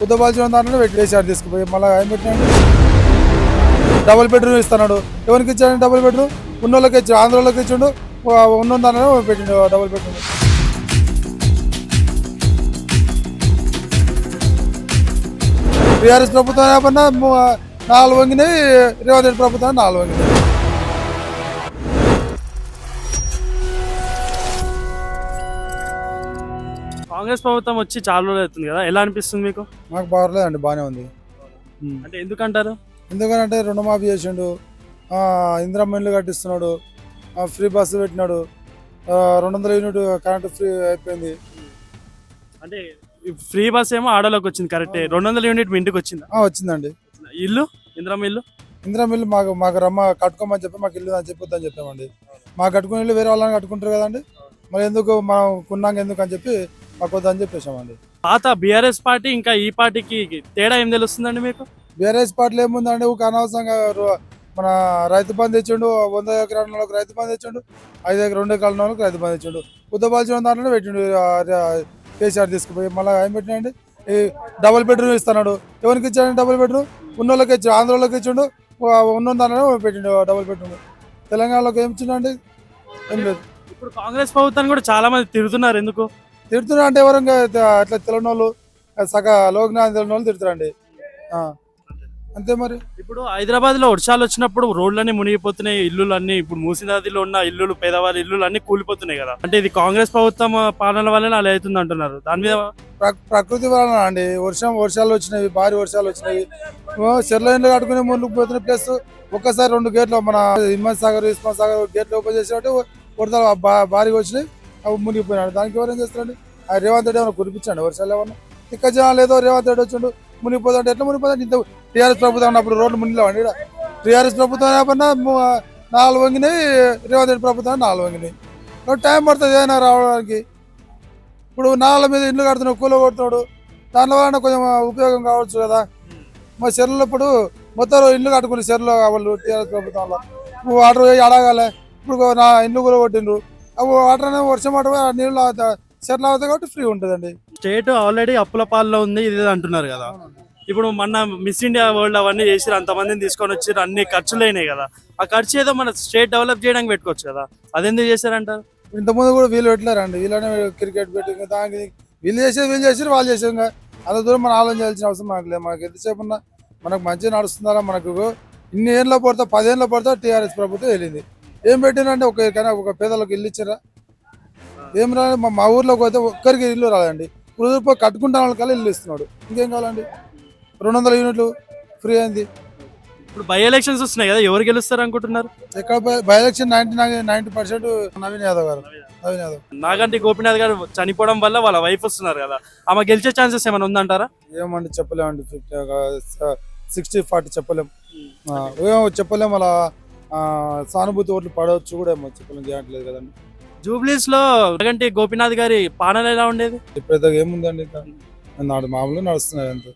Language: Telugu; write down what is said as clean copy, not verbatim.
ఉద్దబాల్చిన దాంట్లో పెట్టేసాడు తీసుకుపోయి మళ్ళీ ఏం పెట్టినాడు డబుల్ బెడ్రూమ్ ఇస్తున్నాడు. ఎవరికి ఇచ్చాడు డబుల్ బెడ్రూమ్? ఉన్నోళ్ళకి ఇచ్చాడు, ఆంధ్రలోకి ఇచ్చాడు. ఉన్న దాంట్లో పెట్టిండు డబుల్ బెడ్రూమ్. టీఆర్ఎస్ ప్రభుత్వం ఏమన్నా 4 వంగినాయి, రేవంత్ రెడ్డి ప్రభుత్వం 4 వంగినాయి. కాంగ్రెస్ ప్రభుత్వం వచ్చి చాలా రోజులు అవుతుంది కదా, ఎలా అనిపిస్తుంది మీకు? మాకు బాగలేదండి, బాగానే ఉంది. అంటే ఎందుకంటారు? ఎందుకంటే రుణమాఫీ చేసిండు, ఇందిరమ్మ ఇల్లు కట్టిస్తున్నాడు, ఫ్రీ బస్సు పెట్టినాడు, 200 యూనిట్ కరెంటు ఫ్రీ అయిపోయింది. అంటే ఫ్రీ బస్ ఏమో ఆడలోకి వచ్చింది కరెక్టే, 200 యూనిట్ మీ ఇంటికి వచ్చిందా? వచ్చిందండి. ఇల్లు ఇందిరమ్మ ఇల్లు ఇందిరమ్మ ఇల్లు మాకు రమ్మ కట్టుకోమని చెప్పి మాకు ఇల్లు అని చెప్పొద్దని చెప్పామండి. మాకు కట్టుకునే ఇల్లు వేరే వాళ్ళని కట్టుకుంటారు కదండి, మరి ఎందుకు మనం కొన్నాక ఎందుకు అని చెప్పి మాకు వద్దని చెప్పేసామండి. పాత బీఆర్ఎస్ పార్టీ ఇంకా ఈ పార్టీకి తేడా ఏం తెలుస్తుందండి మీకు? బీఆర్ఎస్ పార్టీలో ఏముందండి, ఒక అనవసరంగా మన రైతు బంధు ఇచ్చిండు, 100 ఎకరాల వాళ్ళకి రైతు బంధు ఇచ్చిండు, 5 ఎకరాలు 2 ఎకరాల వాళ్ళకి రైతు బంధు ఇచ్చిండు. ఉద్దబాల్చిన దాంట్లో పెట్టిండు కేసీఆర్ తీసుకుపోయి మళ్ళీ ఏం పెట్టినాండి ఈ డబుల్ బెడ్రూమ్ ఇస్తున్నాడు. ఎవరికి ఇచ్చాడు డబుల్ బెడ్రూమ్? ఉన్నోళ్ళకి ఇచ్చాడు, ఆంధ్రలోకి ఇచ్చిండు. ఉన్న దాంట్లో పెట్టిండు డబుల్ బెడ్రూమ్. తెలంగాణలోకి ఏం ఇచ్చిండండి? ఏం లేదు. ఇప్పుడు కాంగ్రెస్ ప్రభుత్వాన్ని కూడా చాలా మంది తిడుతున్నారు, ఎందుకు తిడుతున్నా అంటే ఎవరు అట్లా తెలియని వాళ్ళు, లోక్నాథ్ తెలియని వాళ్ళు తిడుతురండి, అంతే. మరి ఇప్పుడు హైదరాబాద్ లో వర్షాలు వచ్చినప్పుడు రోడ్లన్నీ మునిగిపోతున్నాయి, ఇల్లులు అన్ని ఇప్పుడు మూసీనదిలో ఉన్న ఇల్లులు, పేదవాళ్ళ ఇల్లులు అన్ని కూలిపోతున్నాయి కదా. అంటే ఇది కాంగ్రెస్ ప్రభుత్వం పాలన వల్లనే అలా అవుతుంది అంటున్నారు. దాని మీద ప్రకృతి వలన అండి. వర్షాలు వచ్చినాయి, భారీ వర్షాలు వచ్చినాయి, చెర్ల ఇండ్లు కట్టుకుని మునిగిపోతున్న ప్లస్ ఒక్కసారి 2 గేట్లు మన హిమ్మత్ సాగర్ గేట్లు ఓపెన్ చేసినట్టు వరదలు భారీగా వచ్చినాయి, అవి మునిగిపోయినాడు. దానికి ఎవరేం చేస్తారండి? రేవంత్ రెడ్డి ఏమైనా కురిపించండి వర్షాలు ఏమన్నా? ఇక్క జనాలు ఏదో రేవంత్ రెడ్డి వచ్చిండు మునిగిపోతుంటే ఎట్లా మునిగిపోతుంది? ఇంత టీఆర్ఎస్ ప్రభుత్వం ఉన్నప్పుడు రోడ్లు మునిగిలేవండి. టీఆర్ఎస్ ప్రభుత్వం ఏమన్నా 4 వంగినాయి, రేవంత్ రెడ్డి ప్రభుత్వం 4 వంగినాయి. టైం పడుతుంది ఏదైనా రావడానికి. ఇప్పుడు నాళ్ళ మీద ఇల్లు కడుతున్నాడు, కూల కొడుతున్నాడు, దానిలో వలన కొంచెం ఉపయోగం కావచ్చు కదా. మా చెర్లలో ఇప్పుడు మొత్తం ఇల్లు కట్టుకుని చెర్లో వాళ్ళు టీఆర్ఎస్ ప్రభుత్వంలో వాటర్ అడగాలి. ఇప్పుడు నా ఇల్లు కూల కొట్టిండ్రు, అవి వాటర్ అనేది వర్షం వాటర్ నీళ్ళు చెర్లు అవుతాయి కాబట్టి ఫ్రీ ఉంటుందండి. స్టేట్ ఆల్రెడీ అప్పుల పాల్లో ఉంది ఇది అంటున్నారు కదా. ఇప్పుడు మొన్న మిస్ ఇండియా వరల్డ్ అవన్నీ చేసి అంతమందిని తీసుకొని వచ్చి అన్ని ఖర్చులు అయినాయి కదా. ఆ ఖర్చు ఏదో మన స్టేట్ డెవలప్ చేయడానికి పెట్టుకోవచ్చు కదా, అదెందుకు చేశారంటారు? ఇంతకుముందు కూడా వీళ్ళు పెట్టలేరండి, వీళ్ళనే క్రికెట్ బెట్టింగ్ దానికి వీళ్ళు చేసారు వాళ్ళు చేసారు. ఇంకా అంత దూరం మనం ఆలోచన చేయాల్సిన అవసరం మనకు లేదు. మనకి ఎంతసేపు ఉన్నా మనకు మంచిగా నడుస్తుందా? మనకు ఇన్ని ఏళ్ళలో పడతా 10 ఏళ్ళలో పడతా టీఆర్ఎస్ ప్రభుత్వం వెళ్ళింది. ఏం పెట్టినంటే ఒక పేదలకు ఇల్లు ఇచ్చారా? ఏం రాలేదు. మా ఊర్లోకి పోతే ఒక్కరికి ఇల్లు రాదండి. ఇప్పుడు కట్టుకుంటా వాళ్ళకల్లా ఇల్లు ఇస్తున్నాడు. ఇంకేం కావాలండి? 200 యూనిట్లు ఫ్రీ అయింది. ఇప్పుడు బై ఎలక్షన్స్ వస్తున్నాయి కదా, ఎవరు గెలుస్తారు అనుకుంటున్నారు? ఎక్కడ బై ఎలక్షన్ 90% నవీన్ యాదవ్ గారు. నాగంటి గోపీనాథ్ గారు చనిపోవడం వల్ల వాళ్ళ వైఫ్ వస్తున్నారు కదా, ఆమె గెలిచే ఛాన్సెస్ ఏమైనా ఉందంటారా? ఏమండి చెప్పలేమండి, 60-40 చెప్పలేము. చెప్పలేము. అలా సానుభూతి ఓట్లు పడవచ్చు కూడా ఏమో చెప్పలేము, గ్యారెంటీ లేదు కదండి. జూబ్లీస్ లో నాగంటి గోపీనాథ్ గారి పాలన ఎలా ఉండేది? ఇప్పుడైతే ఏముందండి, మామూలుగా నడుస్తున్నాయి అంతే.